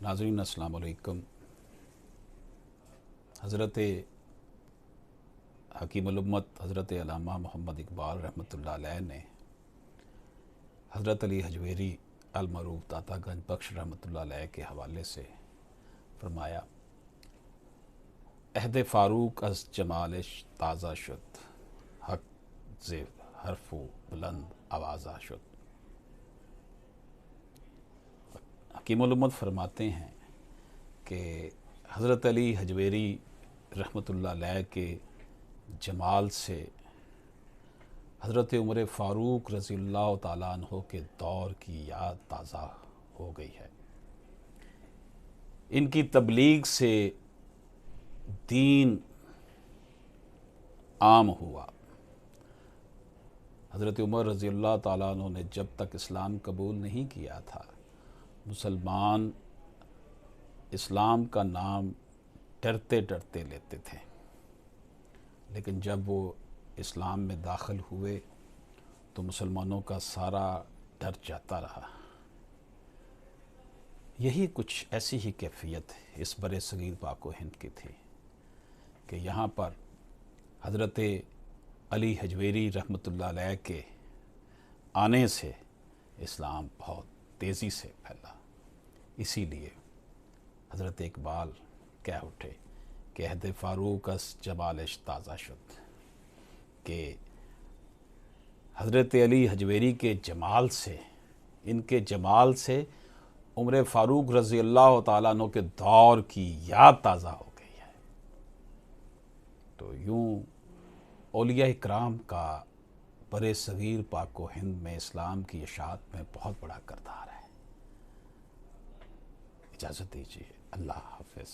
नाज़रीन अस्सलाम वालेकुम। हज़रत हकीमुल उम्मत हज़रत अल्लामा मोहम्मद इकबाल रहमतुल्लाह अलैह ने हज़रत अली हजवेरी अल-मरूफ दातागंज बख्श रहमतुल्लाह अलैह के हवाले से फरमाया, अहद फ़ारूक अज़ जमालिश ताज़ा शुद, हक ज़े हरफ़ु बुलंद आवाज़ा शुद। हकीमुल उम्मत फरमाते हैं कि हज़रत अली हजवेरी रहमतुल्लाह अलैह के जमाल से हज़रत उमर फ़ारूक रज़ियल्लाहु ताला अन्हो के दौर की याद ताज़ा हो गई है। इनकी तबलीग से दीन आम हुआ। हज़रत उमर रज़ियल्लाहु ताला अन्हो ने जब तक इस्लाम कबूल नहीं किया था, मुसलमान इस्लाम का नाम डरते डरते लेते थे, लेकिन जब वो इस्लाम में दाखिल हुए तो मुसलमानों का सारा डर जाता रहा। यही कुछ ऐसी ही कैफियत इस बड़े सगीर पाक व हिंद की थी कि यहाँ पर हज़रत अली हजवेरी रहमतुल्लाह अलैह के आने से इस्लाम बहुत तेज़ी से फैला। इसीलिए हज़रत इकबाल कह उठे कि अहद फ़ारूक अस जमालिश ताज़ा शुद, कि हज़रत अली हजवेरी के जमाल से, इनके जमाल से उमर फ़ारूक रज़ियल्लाहु ताला अन्हु के दौर की याद ताज़ा हो गई है। तो यूँ औलिया इकराम का बड़े सगीर पाक व हिंद में इस्लाम की इशाअत में बहुत बड़ा किरदार है। इजाज़त दीजिए। अल्लाह हाफ़िज़।